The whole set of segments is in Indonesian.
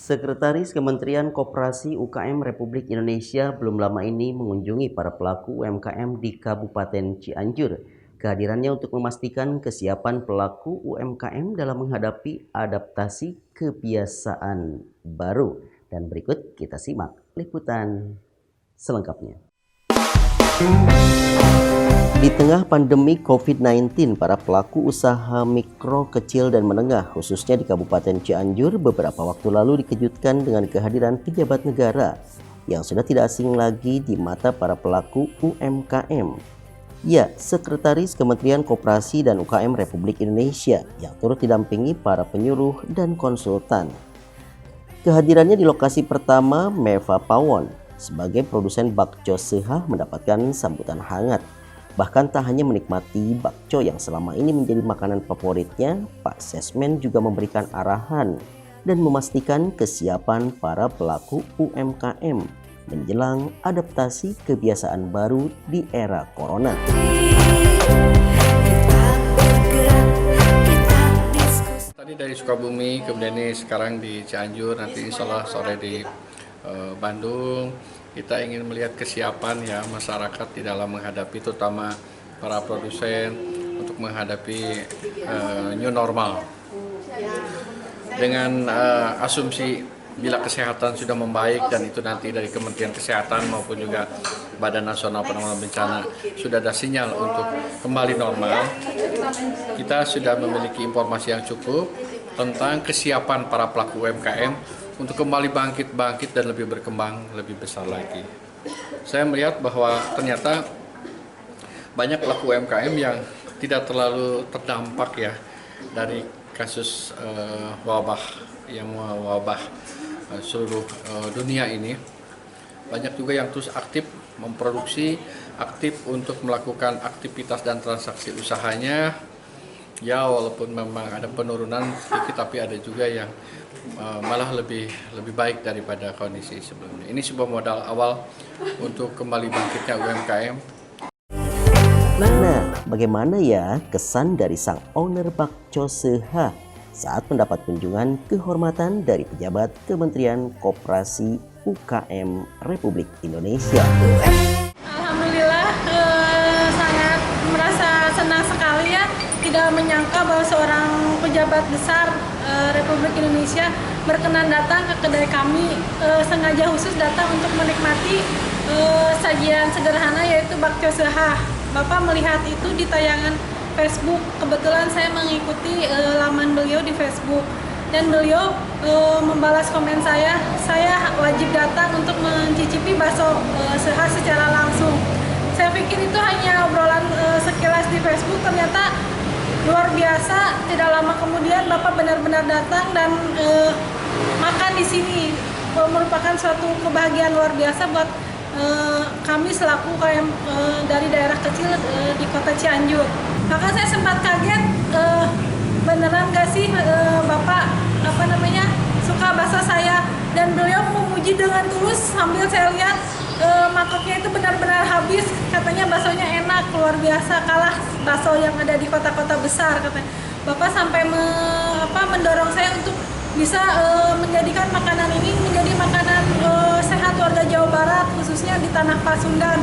Sekretaris Kementerian Koperasi UKM Republik Indonesia belum lama ini mengunjungi para pelaku UMKM di Kabupaten Cianjur. Kehadirannya untuk memastikan kesiapan pelaku UMKM dalam menghadapi adaptasi kebiasaan baru. Dan berikut kita simak liputan selengkapnya. Di tengah pandemi COVID-19, para pelaku usaha mikro, kecil, dan menengah, khususnya di Kabupaten Cianjur, beberapa waktu lalu dikejutkan dengan kehadiran pejabat negara yang sudah tidak asing lagi di mata para pelaku UMKM. Ya, Sekretaris Kementerian Koperasi dan UKM Republik Indonesia yang turut didampingi para penyuluh dan konsultan. Kehadirannya di lokasi pertama, Meva Pawon, sebagai produsen bakco Sehah mendapatkan sambutan hangat. Bahkan tak hanya menikmati bakco yang selama ini menjadi makanan favoritnya, Pak Sesmen juga memberikan arahan dan memastikan kesiapan para pelaku UMKM menjelang adaptasi kebiasaan baru di era corona. Tadi dari Sukabumi, kemudian ini sekarang di Cianjur, nanti insya Allah sore di Bandung. Kita ingin melihat kesiapan ya masyarakat di dalam menghadapi, terutama para produsen untuk menghadapi new normal. Dengan asumsi bila kesehatan sudah membaik dan itu nanti dari Kementerian Kesehatan maupun juga Badan Nasional Penanggulangan Bencana sudah ada sinyal untuk kembali normal, kita sudah memiliki informasi yang cukup tentang kesiapan para pelaku UMKM untuk kembali bangkit dan lebih berkembang, lebih besar lagi. Saya melihat bahwa ternyata banyak pelaku UMKM yang tidak terlalu terdampak ya dari kasus wabah yang mewabah seluruh dunia ini. Banyak juga yang terus aktif memproduksi, aktif untuk melakukan aktivitas dan transaksi usahanya. Ya, walaupun memang ada penurunan sedikit, tapi ada juga yang malah lebih baik daripada kondisi sebelumnya. Ini sebuah modal awal untuk kembali bangkitnya UMKM. Nah, bagaimana ya kesan dari sang owner bakco Sehah saat mendapat kunjungan kehormatan dari pejabat Kementerian Koperasi UKM Republik Indonesia? Alhamdulillah, sangat merasa senang sekali ya, tidak menyangka bahwa seorang pejabat besar Republik Indonesia berkenan datang ke kedai kami, sengaja khusus datang untuk menikmati sajian sederhana yaitu bakco Sehah. Bapak melihat itu di tayangan Facebook, kebetulan saya mengikuti laman beliau di Facebook dan beliau membalas komen saya wajib datang untuk mencicipi bakso Sehah secara langsung. Saya pikir itu hanya obrolan sekilas di Facebook, ternyata luar biasa. Tidak lama kemudian Bapak benar-benar datang dan makan di sini, merupakan suatu kebahagiaan luar biasa buat kami selaku UKM dari daerah kecil di kota Cianjur. Maka saya sempat kaget, beneran gak sih Bapak suka bakso saya, dan beliau memuji dengan tulus sambil saya lihat mangkoknya itu benar-benar habis. Katanya baksonya enak, luar biasa, kalah bakso yang ada di kota-kota besar katanya. Bapak sampai mendorong saya untuk bisa menjadikan makanan ini menjadi makanan sehat warga Jawa Barat, khususnya di Tanah Pasundan.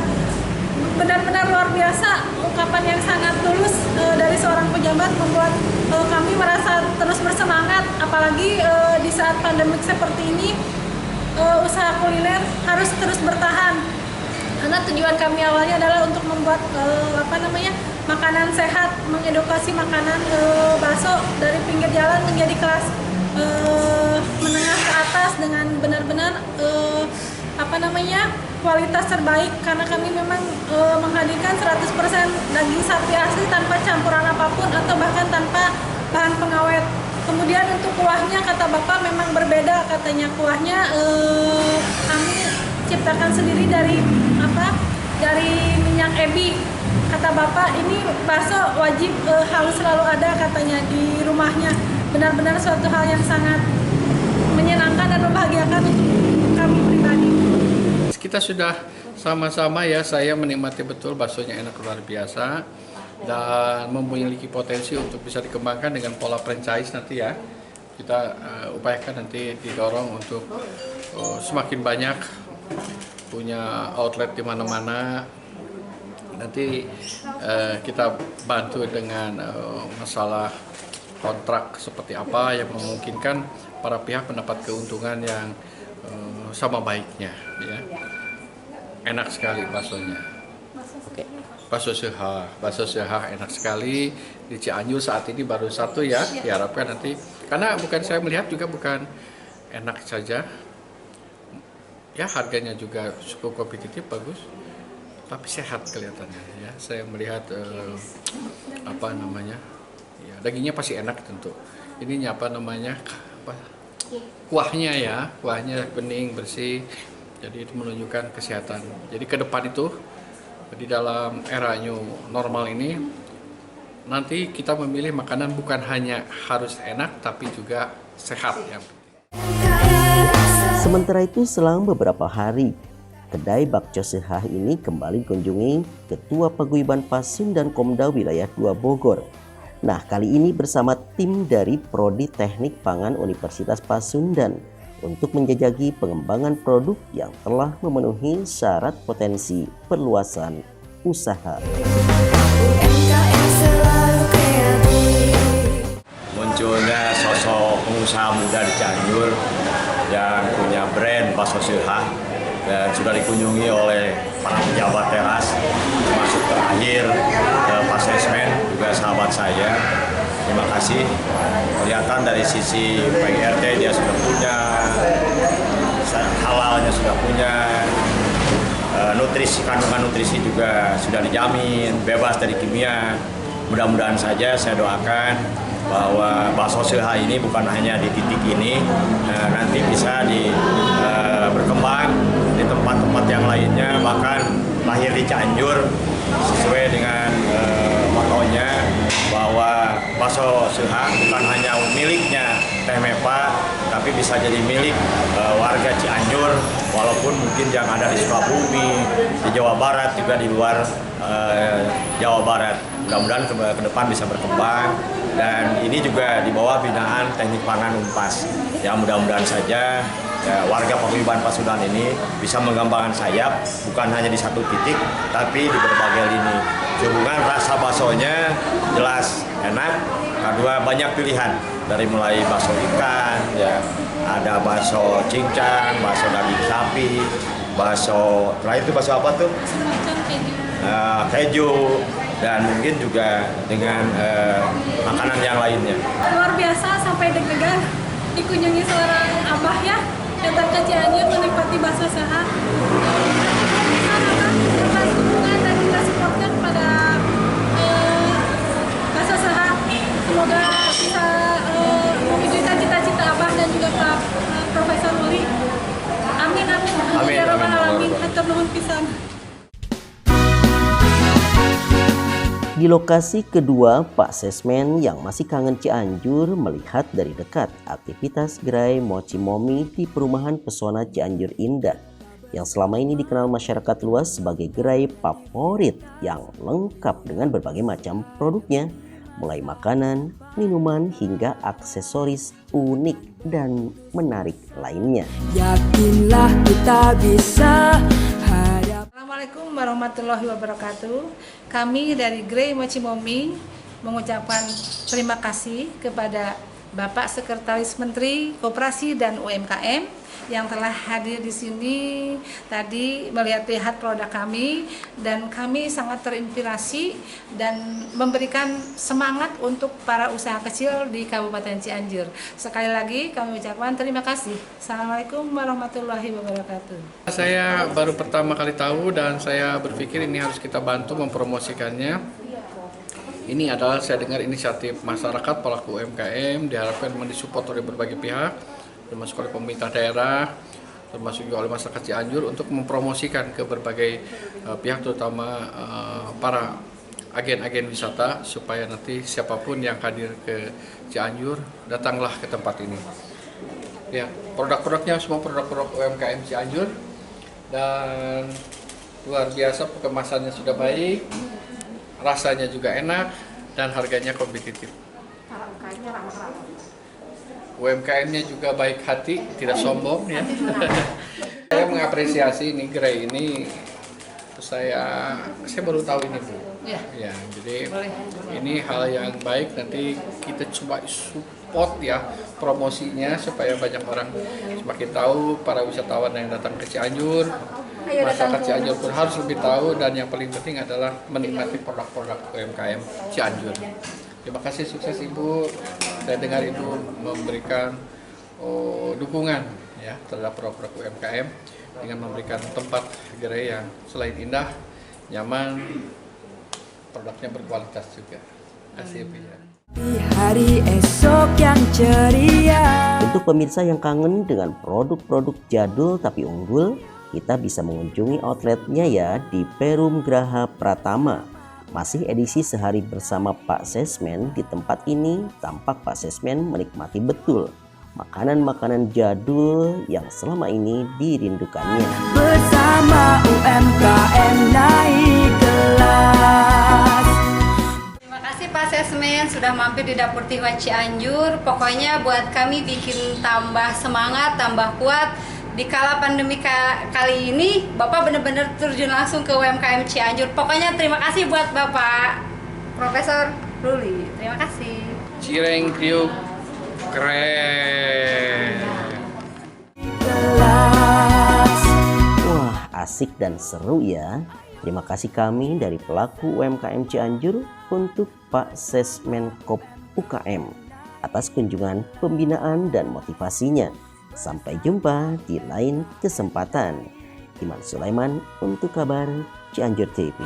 Benar-benar luar biasa, ungkapan yang sangat tulus dari seorang pejabat membuat kami merasa terus bersemangat, apalagi di saat pandemik seperti ini. Usaha kuliner harus terus bertahan karena tujuan kami awalnya adalah untuk membuat makanan sehat, mengedukasi makanan bakso dari pinggir jalan menjadi kelas menengah ke atas dengan benar-benar kualitas terbaik, karena kami memang menghadirkan 100% daging sapi asli tanpa campuran apapun atau bahkan tanpa bahan pengawet. Kemudian untuk kuahnya, kata Bapak, memang berbeda. Katanya kuahnya kami ciptakan sendiri dari minyak ebi. Kata Bapak, ini bakso wajib harus selalu ada katanya di rumahnya. Benar-benar suatu hal yang sangat menyenangkan dan membahagiakan untuk kami pribadi. Kita sudah sama-sama ya, saya menikmati betul baksonya enak luar biasa dan memiliki potensi untuk bisa dikembangkan dengan pola franchise nanti ya. kita upayakan nanti didorong untuk semakin banyak punya outlet di mana-mana. Nanti kita bantu dengan masalah kontrak seperti apa yang memungkinkan para pihak mendapat keuntungan yang sama baiknya. Ya. Enak sekali baksonya. Bakso Sehah enak sekali di Cianjur saat ini baru satu ya. Diharapkan nanti, karena bukan saya melihat juga bukan enak saja, ya harganya juga cukup kompetitif bagus, tapi sehat kelihatannya ya. Saya melihat ya, dagingnya pasti enak tentu. Ininya kuahnya bening bersih, jadi itu menunjukkan kesehatan. Jadi ke depan itu di dalam era new normal ini nanti kita memilih makanan bukan hanya harus enak tapi juga sehat ya. Sementara itu selang beberapa hari, kedai Bakso Sehah ini kembali dikunjungi Ketua Paguyuban Pasundan Komda Wilayah 2 Bogor. Nah, kali ini bersama tim dari Prodi Teknik Pangan Universitas Pasundan untuk menjajaki pengembangan produk yang telah memenuhi syarat potensi perluasan usaha. Munculnya sosok pengusaha muda di Cianjur yang punya brand Bakso Sehah dan sudah dikunjungi oleh para pejabat teras, termasuk terakhir Pak Sesmen, juga sahabat saya. Terima kasih. Kelihatan dari sisi PGRT dia sudah punya, halalnya sudah punya, kandungan nutrisi juga sudah dijamin, bebas dari kimia. Mudah-mudahan saja saya doakan bahwa Bakso Sehah ini bukan hanya di titik ini, nanti bisa berkembang di tempat-tempat yang lainnya, bahkan lahir di Cianjur sesuai dengan motonya bahwa Bakso Sehah bukan hanya miliknya Teh Mepa, tapi bisa jadi milik warga Cianjur, walaupun mungkin yang ada di Sukabumi, di Jawa Barat, juga di luar Jawa Barat. Mudah-mudahan ke depan bisa berkembang, dan ini juga di bawah binaan Teknik Pangan Unpas. Ya, mudah-mudahan saja warga Paguyuban Pasundan ini bisa mengembangkan sayap bukan hanya di satu titik, tapi di berbagai lini. Hubungan rasa baksonya jelas enak. Kedua, banyak pilihan dari mulai bakso ikan, ya, ada bakso cincang, bakso daging sapi, bakso terakhir itu bakso apa tuh? Keju, dan mungkin juga dengan makanan yang lainnya. Luar biasa, sampai deg-degan dikunjungi seorang abah ya, datang ke Cianjur menikmati Bakso Sehah. Atas dukungan dan juga supportnya kepada Bakso Sehah. Semoga bisa mewujudkan cita-cita abah dan juga Pak Profesor Uli. Amin, amin. Amin, Ya Rabbal amin. Alamin. Hatur nuhun pisan. Di lokasi kedua, Pak Sesmen yang masih kangen Cianjur melihat dari dekat aktivitas gerai Mochi Momi di Perumahan Pesona Cianjur Indah yang selama ini dikenal masyarakat luas sebagai gerai favorit yang lengkap dengan berbagai macam produknya, mulai makanan, minuman hingga aksesoris unik dan menarik lainnya. Yakinlah kita bisa. Assalamualaikum warahmatullahi wabarakatuh. Kami dari Gerai Mochi Momi mengucapkan terima kasih kepada Bapak Sekretaris Menteri Koperasi dan UMKM yang telah hadir di sini tadi melihat-lihat produk kami, dan kami sangat terinspirasi dan memberikan semangat untuk para usaha kecil di Kabupaten Cianjur. Sekali lagi kami ucapkan terima kasih. Assalamualaikum warahmatullahi wabarakatuh. Saya baru pertama kali tahu dan saya berpikir ini harus kita bantu mempromosikannya. Ini adalah, saya dengar, inisiatif masyarakat pelaku UMKM, diharapkan memang disupport oleh berbagai pihak, termasuk oleh pemerintah daerah, termasuk juga oleh masyarakat Cianjur untuk mempromosikan ke berbagai pihak, terutama para agen-agen wisata, supaya nanti siapapun yang hadir ke Cianjur datanglah ke tempat ini. Ya, produk-produknya semua produk-produk UMKM Cianjur, dan luar biasa, kemasannya sudah baik, rasanya juga enak, dan harganya kompetitif. UMKM-nya juga baik hati, tidak sombong ya. Saya mengapresiasi ini Grey ini, saya baru tahu ini Bu. Ya, jadi ini hal yang baik, nanti kita coba support ya promosinya supaya banyak orang semakin tahu, para wisatawan yang datang ke Cianjur, masyarakat Cianjur pun harus lebih tahu, dan yang paling penting adalah menikmati produk-produk UMKM Cianjur. Terima kasih, sukses Ibu. Saya dengar Ibu memberikan dukungan ya terhadap produk-produk UMKM dengan memberikan tempat gerai yang selain indah, nyaman, produknya berkualitas juga. Terima kasih Ibu ya. Di hari esok yang ceria. Untuk pemirsa yang kangen dengan produk-produk jadul tapi unggul, kita bisa mengunjungi outletnya ya di Perum Graha Pratama. Masih edisi sehari bersama Pak Sesmen. Di tempat ini tampak Pak Sesmen menikmati betul makanan-makanan jadul yang selama ini dirindukannya. Bersama UMKM naik kelas. Terima kasih Pak Sesmen sudah mampir di Dapur Tiwa Cianjur. Pokoknya buat kami bikin tambah semangat, tambah kuat. Di kala pandemi kali ini, Bapak benar-benar terjun langsung ke UMKM Cianjur. Pokoknya terima kasih buat Bapak Profesor Ruli. Terima kasih. Cireng Kriuk keren. Wah, asik dan seru ya. Terima kasih kami dari pelaku UMKM Cianjur untuk Pak Sesmenkop UKM atas kunjungan pembinaan dan motivasinya. Sampai jumpa di lain kesempatan. Iman Sulaiman untuk kabar Cianjur TV.